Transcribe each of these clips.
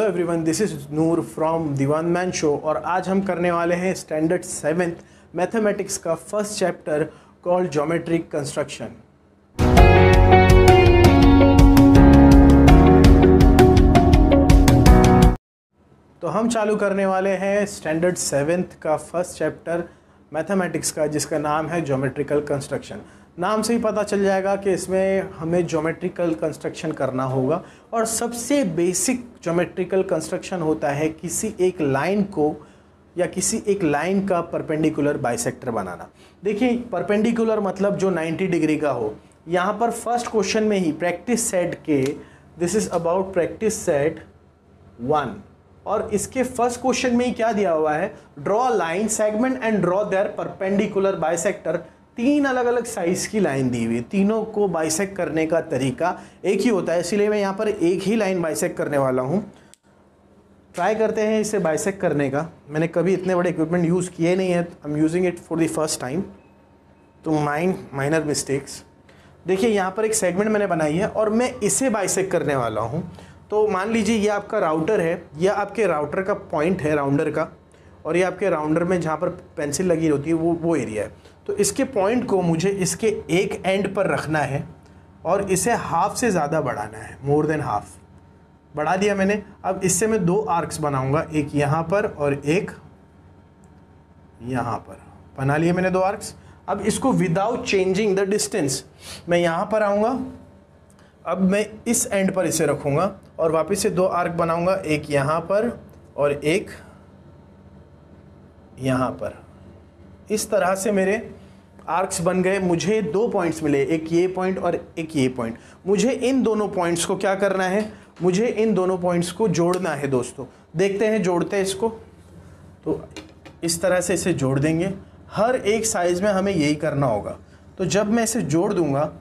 Hello everyone, this is Noor from the one man show और आज हम करने वाले हैं स्टैंडर्ड 7th मैथमेटिक्स का first chapter called geometric construction. तो हम चालू करने वाले हैं स्टैंडर्ड 7th का फर्स्ट चैप्टर मैथमेटिक्स का, जिसका नाम है ज्योमेट्रिकल कंस्ट्रक्शन। नाम से ही पता चल जाएगा कि इसमें हमें ज्योमेट्रिकल कंस्ट्रक्शन करना होगा और सबसे बेसिक ज्योमेट्रिकल कंस्ट्रक्शन होता है किसी एक लाइन को या किसी एक लाइन का परपेंडिकुलर बाइसेक्टर बनाना। देखिए, परपेंडिकुलर मतलब जो 90 डिग्री का हो। यहाँ पर फर्स्ट क्वेश्चन में ही प्रैक्टिस सेट के this is about practice set 1 और इसके फर्स्ट क्वेश्चन में ही क्या दिया हुआ है, draw line segment and draw their perpendicular bisector. 3 अलग अलग साइज की लाइन दी हुई, तीनों को बाइसेक्ट करने का तरीका एक ही होता है, इसीलिए मैं यहाँ पर एक ही लाइन बाइसेक्ट करने वाला हूँ। ट्राई करते हैं इसे बाइसेक्ट करने का। मैंने कभी इतने बड़े इक्विपमेंट यूज़ किए नहीं है, I am using it for the first time, तो माइनर मिस्टेक्स। देखिए, यहाँ पर एक सेगमेंट मैंने बनाई है और मैं इसे बाइसेक्ट करने वाला हूँ। तो मान लीजिए ये आपका राउटर है, यह आपके राउटर का पॉइंट है राउंडर का, और ये आपके राउंडर में जहाँ पर पेंसिल लगी होती है वो एरिया है। तो इसके पॉइंट को मुझे इसके एक एंड पर रखना है और इसे हाफ से ज़्यादा बढ़ाना है, मोर देन हाफ बढ़ा दिया मैंने। अब इससे मैं 2 आर्क्स बनाऊंगा, एक यहाँ पर और एक यहाँ पर। बना लिए मैंने 2 आर्क्स। अब इसको विदाउट चेंजिंग द डिस्टेंस मैं यहाँ पर आऊँगा, अब मैं इस एंड पर इसे रखूँगा और वापस से 2 आर्क बनाऊँगा, एक यहाँ पर और एक यहाँ पर। इस तरह से मेरे आर्क्स बन गए। मुझे 2 पॉइंट्स मिले, एक ये पॉइंट और एक ये पॉइंट। मुझे इन दोनों पॉइंट्स को क्या करना है, मुझे इन दोनों पॉइंट्स को जोड़ना है दोस्तों। देखते हैं, जोड़ते हैं इसको। तो इस तरह से इसे जोड़ देंगे। हर एक साइज में हमें यही करना होगा। तो जब मैं इसे जोड़ दूंगा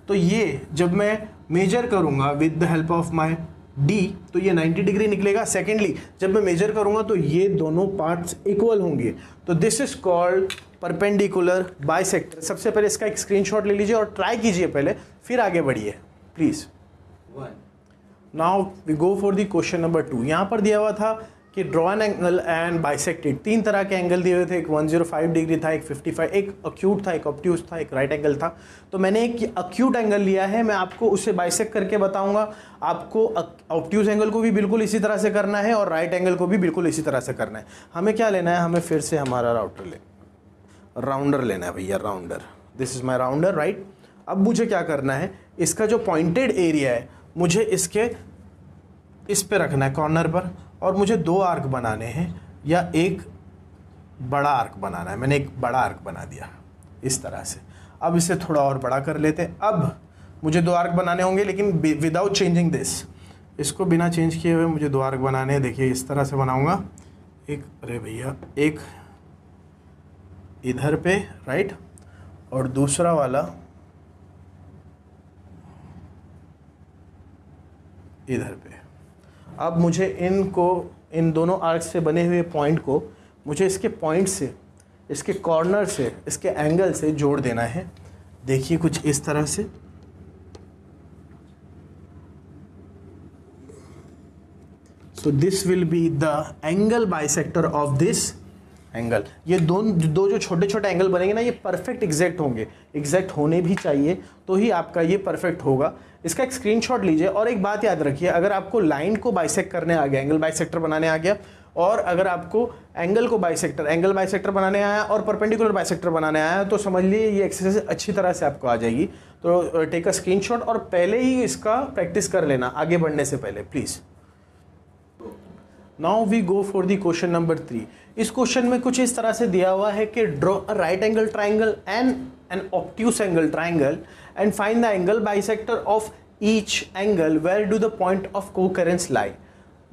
तो ये जब मैं मेजर करूंगा with the help of my D तो ये 90 डिग्री निकलेगा। सेकेंडली, जब मैं मेजर करूंगा तो ये दोनों पार्ट्स इक्वल होंगे। तो this is called perpendicular bisector. सबसे पहले इसका एक स्क्रीनशॉट ले लीजिए और ट्राई कीजिए पहले, फिर आगे बढ़िए please. Now we go for the question number 2। यहाँ पर दिया हुआ था कि draw an angle and bisected. 3 तरह के एंगल दिए हुए थे, एक 105 डिग्री था, एक 55, एक अक्यूट था, एक ऑब्ट्यूज था, एक राइट एंगल था। तो मैंने एक अक्यूट एंगल लिया है, मैं आपको उसे बाइसेक्ट करके बताऊंगा। आपको ऑब्ट्यूज एंगल को भी बिल्कुल इसी तरह से करना है और राइट एंगल को भी बिल्कुल इसी तरह से करना है। हमें क्या लेना है, हमें फिर से हमारा राउंडर लेना है भैया, rounder. This is my rounder, right. अब मुझे क्या करना है, इसका जो पॉइंटेड एरिया है मुझे इसके इस पे रखना है कॉर्नर पर, और मुझे 2 आर्क बनाने हैं या एक बड़ा आर्क बनाना है। मैंने एक बड़ा आर्क बना दिया इस तरह से। अब इसे थोड़ा और बड़ा कर लेते हैं। अब मुझे 2 आर्क बनाने होंगे, लेकिन विदाउट चेंजिंग दिस। इसको बिना चेंज किए हुए मुझे 2 आर्क बनाने हैं। देखिए, इस तरह से बनाऊंगा। एक, अरे भैया, एक इधर पे, राइट, और दूसरा वाला इधर पे। अब मुझे इन दोनों आर्क से बने हुए पॉइंट को मुझे इसके पॉइंट से, इसके कॉर्नर से, इसके एंगल से जोड़ देना है। देखिए, कुछ इस तरह से। So this will be the angle bisector of this angle. ये दो जो छोटे छोटे एंगल बनेंगे ना, ये परफेक्ट एग्जैक्ट होंगे। एग्जैक्ट होने भी चाहिए, तो ही आपका ये परफेक्ट होगा। इसका एक स्क्रीनशॉट लीजिए और एक बात याद रखिए, अगर आपको लाइन को बाइसेक्ट करने आ गया, एंगल बाइसेक्टर बनाने आ गया, और अगर आपको एंगल बाइसेक्टर बनाने आया और परपेंडिकुलर बाइसेक्टर बनाने आया, तो समझ लिए ये एक्सरसाइज अच्छी तरह से आपको आ जाएगी। तो टेक अ स्क्रीनशॉट और पहले ही इसका प्रैक्टिस कर लेना आगे बढ़ने से पहले, please. Now we go for the question number 3। इस क्वेश्चन में कुछ इस तरह से दिया हुआ है कि draw a right angle triangle and an obtuse angle triangle and find the angle bisector of each angle, where do the point of concurrence lie.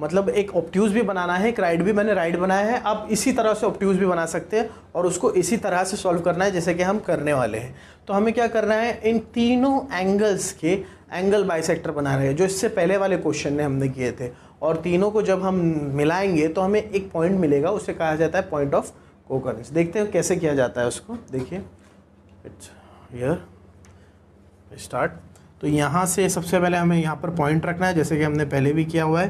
मतलब एक ऑब्ट्यूज भी बनाना है, एक राइट भी। मैंने राइट बनाया है, आप इसी तरह से ऑब्ट्यूज भी बना सकते हैं और उसको इसी तरह से सॉल्व करना है जैसे कि हम करने वाले हैं। तो हमें क्या करना है, इन तीनों एंगल्स के एंगल बाइसेक्टर बनाना है, जो इससे पहले वाले क्वेश्चन में हमने किए थे। और तीनों को जब हम मिलाएंगे तो हमें एक पॉइंट मिलेगा, उसे कहा जाता है पॉइंट ऑफ कोकरेंस। देखते हैं कैसे किया जाता है उसको। देखिए, इट्स हियर, स्टार्ट। तो यहाँ से सबसे पहले हमें यहाँ पर पॉइंट रखना है, जैसे कि हमने पहले भी किया हुआ है।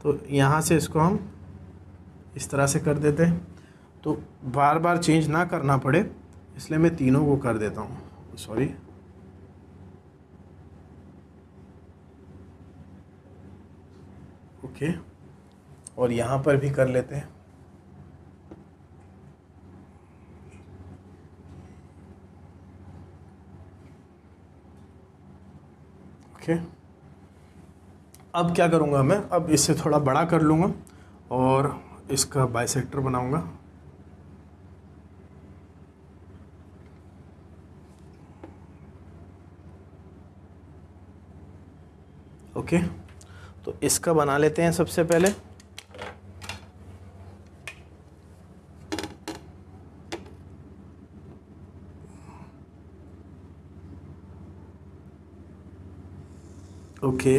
तो यहाँ से इसको हम इस तरह से कर देते हैं, तो बार बार चेंज ना करना पड़े इसलिए मैं तीनों को कर देता हूँ। सॉरी, ओके, और यहाँ पर भी कर लेते हैं। ओके, अब क्या करूँगा मैं, अब इससे थोड़ा बड़ा कर लूँगा और इसका बाइसेक्टर बनाऊँगा। ओके, तो इसका बना लेते हैं सबसे पहले। ओके,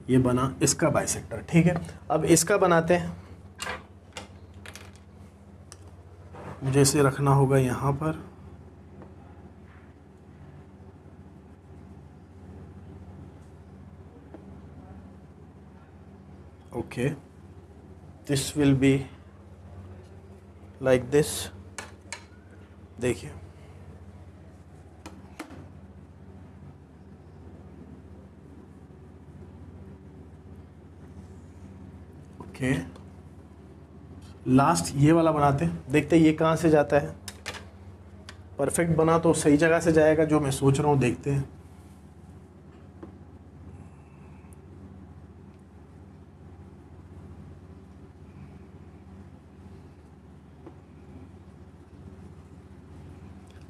ये बना इसका बाइसेक्टर। ठीक है, अब इसका बनाते हैं। मुझे इसे रखना होगा यहाँ पर। Okay, this will be like this. देखिए, ओके, लास्ट ये वाला बनाते हैं, देखते हैं ये कहाँ से जाता है। परफेक्ट बना तो सही जगह से जाएगा, जो मैं सोच रहा हूँ, देखते हैं।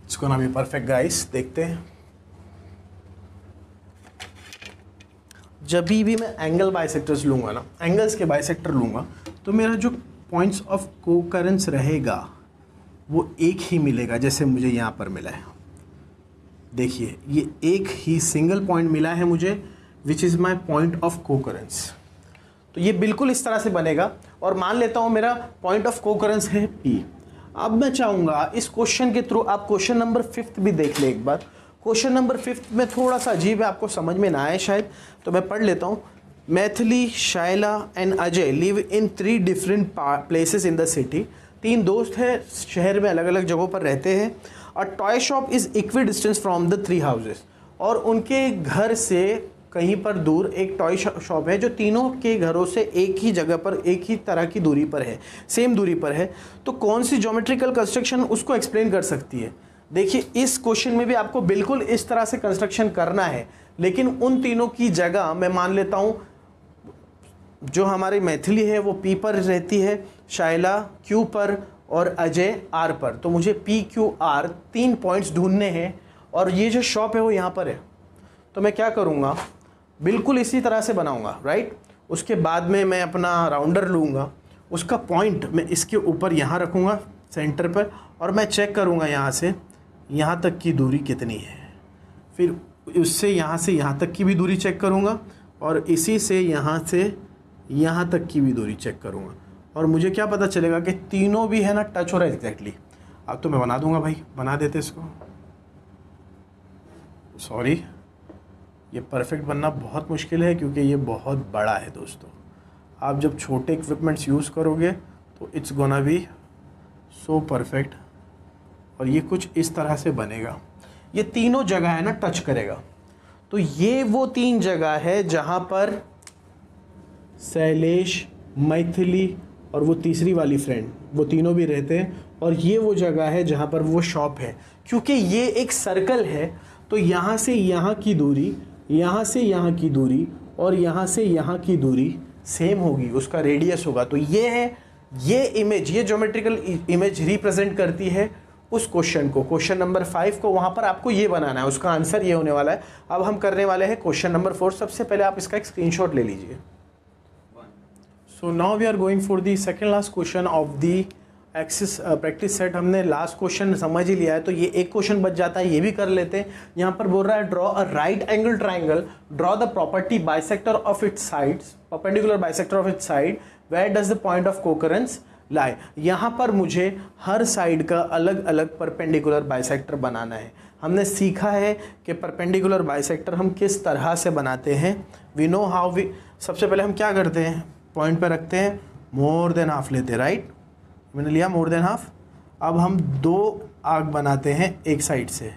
It's gonna be perfect guys, देखते हैं। जब भी मैं एंगल बाइसेक्टर्स लूँगा ना, एंगल्स के बाइसेक्टर लूँगा, तो मेरा जो पॉइंट्स ऑफ कोकरेंस रहेगा वो एक ही मिलेगा, जैसे मुझे यहाँ पर मिला है। देखिए, ये एक ही सिंगल पॉइंट मिला है मुझे, which is my point of concurrence. तो ये बिल्कुल इस तरह से बनेगा, और मान लेता हूँ मेरा पॉइंट ऑफ कोकरेंस है P। अब मैं चाहूँगा इस क्वेश्चन के थ्रू, आप क्वेश्चन नंबर 5 भी देख ले एक बार। क्वेश्चन नंबर 5 में थोड़ा सा अजीब है, आपको समझ में ना आए शायद, तो मैं पढ़ लेता हूँ। Maithili, Shaila and Ajay live in 3 different places in the city. 3 दोस्त हैं, शहर में अलग अलग जगहों पर रहते हैं। A toy shop is equi distance from the 3 houses. और उनके घर से कहीं पर दूर एक टॉय शॉप है, जो तीनों के घरों से एक ही जगह पर, एक ही तरह की दूरी पर है, सेम दूरी पर है। तो कौन सी ज्योमेट्रिकल कंस्ट्रक्शन उसको एक्सप्लेन कर सकती है? देखिए, इस क्वेश्चन में भी आपको बिल्कुल इस तरह से कंस्ट्रक्शन करना है, लेकिन उन तीनों की जगह मैं मान लेता हूँ जो हमारी मैथिली है वो P पर रहती है, शाइला Q पर और अजय R पर। तो मुझे P, Q, R 3 पॉइंट्स ढूंढने हैं, और ये जो शॉप है वो यहाँ पर है। तो मैं क्या करूँगा, बिल्कुल इसी तरह से बनाऊँगा, राइट। उसके बाद में मैं अपना राउंडर लूँगा, उसका पॉइंट मैं इसके ऊपर यहाँ रखूँगा सेंटर पर, और मैं चेक करूँगा यहाँ से यहाँ तक की दूरी कितनी है। फिर उससे यहाँ तक की भी दूरी चेक करूँगा, और इसी से यहाँ तक की भी दूरी चेक करूँगा, और मुझे क्या पता चलेगा कि तीनों भी है ना टच हो रहा है एग्जैक्टली। अब तो मैं बना दूँगा भाई, बना देते इसको। सॉरी, ये परफेक्ट बनना बहुत मुश्किल है, क्योंकि ये बहुत बड़ा है दोस्तों। आप जब छोटे इक्विपमेंट्स यूज़ करोगे तो it's gonna be so perfect. और ये कुछ इस तरह से बनेगा। ये तीनों जगह है ना टच करेगा। तो ये वो 3 जगह है जहाँ पर शैलेश, मैथिली और वो तीसरी वाली फ्रेंड, वो तीनों भी रहते हैं। और ये वो जगह है जहाँ पर वो शॉप है। क्योंकि ये एक सर्कल है, तो यहाँ से यहाँ की दूरी, यहाँ से यहाँ की दूरी और यहाँ से यहाँ की दूरी सेम होगी, उसका रेडियस होगा। तो ये है, ये इमेज, ये ज्योमेट्रिकल इमेज रिप्रेजेंट करती है उस क्वेश्चन को, क्वेश्चन नंबर 5 को। वहाँ पर आपको ये बनाना है, उसका आंसर ये होने वाला है। अब हम करने वाले हैं क्वेश्चन नंबर 4। सबसे पहले आप इसका एक स्क्रीनशॉट ले लीजिए। So now we are going for the second last question of the axis practice set. हमने लास्ट क्वेश्चन समझ ही लिया है, तो ये एक क्वेश्चन बच जाता है, ये भी कर लेते हैं। यहाँ पर बोल रहा है draw a right angle triangle, draw the property bisector of its sides, perpendicular bisector of its side, where does the point of concurrence lie. यहाँ पर मुझे हर साइड का अलग अलग परपेंडिकुलर बाइसेक्टर बनाना है। हमने सीखा है कि परपेंडिकुलर बाइसेक्टर हम किस तरह से बनाते हैं। We know how we. सबसे पहले हम क्या करते हैं, पॉइंट पे रखते हैं, मोर देन हाफ लेते हैं, राइट। मैंने लिया मोर देन हाफ। अब हम 2 आर्क बनाते हैं एक साइड से,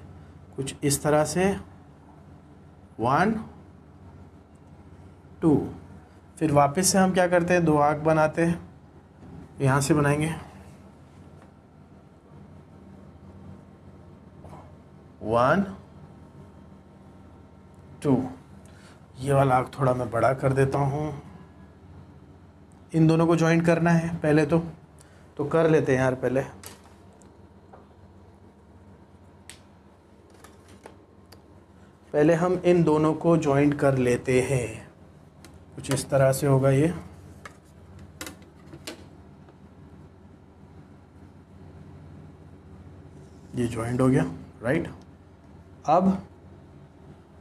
कुछ इस तरह से, 1 2। फिर वापस से हम क्या करते हैं, 2 आर्क बनाते हैं, यहाँ से बनाएंगे 1 2। ये वाला आर्क थोड़ा मैं बड़ा कर देता हूँ। इन दोनों को ज्वाइंट करना है पहले तो कर लेते हैं यार। पहले हम इन दोनों को ज्वाइंट कर लेते हैं। कुछ इस तरह से होगा ये ज्वाइंट हो गया, राइट।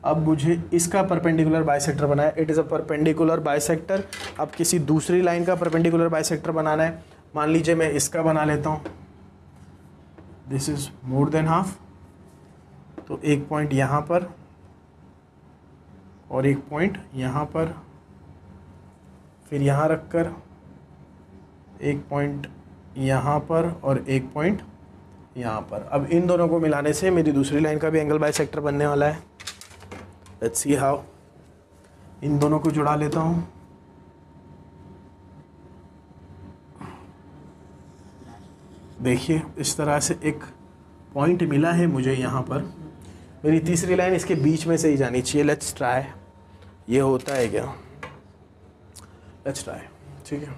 अब मुझे इसका परपेंडिकुलर बाइसेक्टर बनाया। It is a perpendicular bisector. अब किसी दूसरी लाइन का परपेंडिकुलर बाइसेक्टर बनाना है। मान लीजिए मैं इसका बना लेता हूँ, this is more than half. तो एक पॉइंट यहाँ पर और एक पॉइंट यहाँ पर, फिर यहाँ रखकर एक पॉइंट यहाँ पर और एक पॉइंट यहाँ पर। अब इन दोनों को मिलाने से मेरी दूसरी लाइन का भी एंगल बाइसेक्टर बनने वाला है। Let's see how. इन दोनों को जुड़ा लेता हूँ। देखिए इस तरह से एक पॉइंट मिला है मुझे यहाँ पर। मेरी तीसरी लाइन इसके बीच में से ही जानी चाहिए। Let's try. ये होता है क्या? Let's try. ठीक है।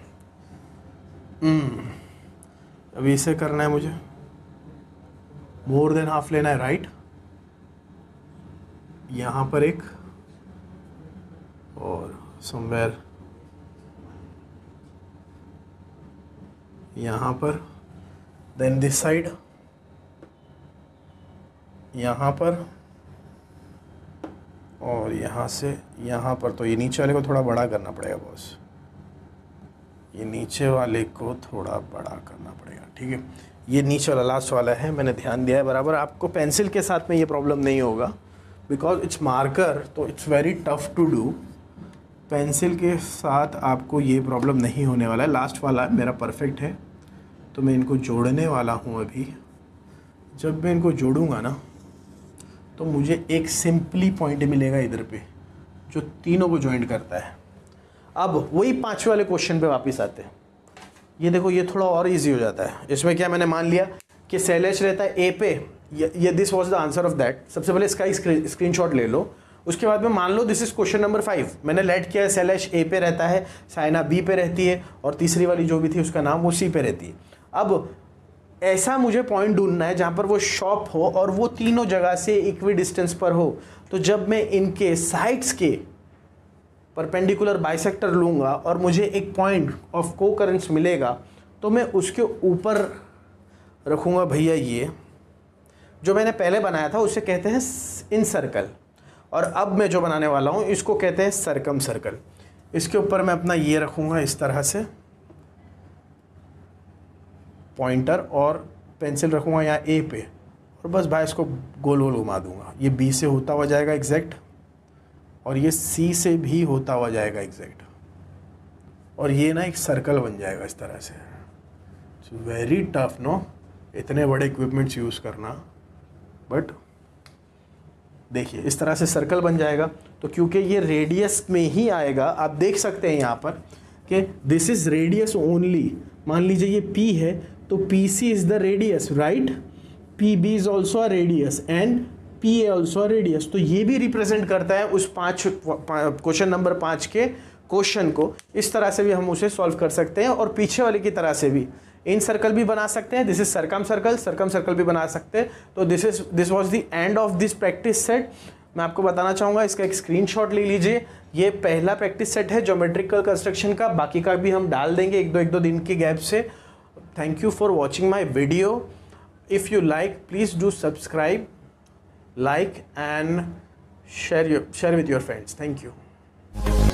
अभी इसे करना है मुझे। मोर देन हाफ लेना है, राइट। यहाँ पर एक और समवेयर यहाँ पर, देन दिस साइड यहाँ पर और यहाँ से यहाँ पर। तो ये नीचे वाले को थोड़ा बड़ा करना पड़ेगा बॉस, ये नीचे वाले को थोड़ा बड़ा करना पड़ेगा। ठीक है, ये नीचे वाला लास्ट वाला है, मैंने ध्यान दिया है बराबर। आपको पेंसिल के साथ में ये प्रॉब्लम नहीं होगा बिकॉज इट्स मार्कर, तो it's very tough to do. Pencil के साथ आपको ये प्रॉब्लम नहीं होने वाला है। लास्ट वाला मेरा परफेक्ट है, तो मैं इनको जोड़ने वाला हूँ अभी। जब मैं इनको जोड़ूंगा ना तो मुझे एक सिंपली पॉइंट मिलेगा इधर पे जो तीनों को ज्वाइंट करता है। अब वही 5वें वाले क्वेश्चन पे वापस आते हैं। ये देखो, ये थोड़ा और इजी हो जाता है। इसमें क्या मैंने मान लिया कि शैलेश रहता है ए पे। ये this was the answer of that. सबसे पहले इसका स्क्रीनशॉट ले लो। उसके बाद में मान लो दिस इज क्वेश्चन नंबर 5। मैंने लेट किया है, शैलेश ए पे रहता है, साइना बी पे रहती है और तीसरी वाली जो भी थी उसका नाम वो सी पे रहती है। अब ऐसा मुझे पॉइंट ढूंढना है जहाँ पर वो शॉप हो और वो तीनों जगह से इक्वी डिस्टेंस पर हो। तो जब मैं इनके साइड्स के परपेंडिकुलर बाइसेक्टर लूँगा और मुझे एक पॉइंट ऑफ कोकरेंस मिलेगा तो मैं उसके ऊपर रखूँगा भैया ये जो मैंने पहले बनाया था उसे कहते हैं इन सर्कल, और अब मैं जो बनाने वाला हूँ इसको कहते हैं सरकम सर्कल। इसके ऊपर मैं अपना ये रखूँगा इस तरह से पॉइंटर, और पेंसिल रखूँगा यहाँ ए पे, और बस भाई इसको गोल गोल घुमा दूँगा। ये बी से होता हुआ जाएगा एग्जैक्ट, और ये सी से भी होता हुआ जाएगा एग्जैक्ट, और ये ना एक सर्कल बन जाएगा इस तरह से। वेरी टफ नो, इतने बड़े इक्विपमेंट्स यूज़ करना, बट देखिए इस तरह से सर्कल बन जाएगा। तो क्योंकि ये रेडियस में ही आएगा, आप देख सकते हैं यहाँ पर कि दिस इज रेडियस ओनली। मान लीजिए ये P है तो PC is the radius, right. PB is also a radius and PA also a radius. तो ये भी रिप्रेजेंट करता है उस क्वेश्चन नंबर 5 के क्वेश्चन को। इस तरह से भी हम उसे सॉल्व कर सकते हैं, और पीछे वाले की तरह से भी इन सर्कल भी बना सकते हैं। दिस इज सरकम सर्कल भी बना सकते हैं। तो this was the end of this practice set. मैं आपको बताना चाहूँगा, इसका एक स्क्रीनशॉट ले लीजिए। ये पहला प्रैक्टिस सेट है ज्योमेट्रिकल कंस्ट्रक्शन का, बाकी का भी हम डाल देंगे एक दो दिन के गैप से। Thank you for watching my video. If you like please do subscribe, like and share with your friends. Thank you.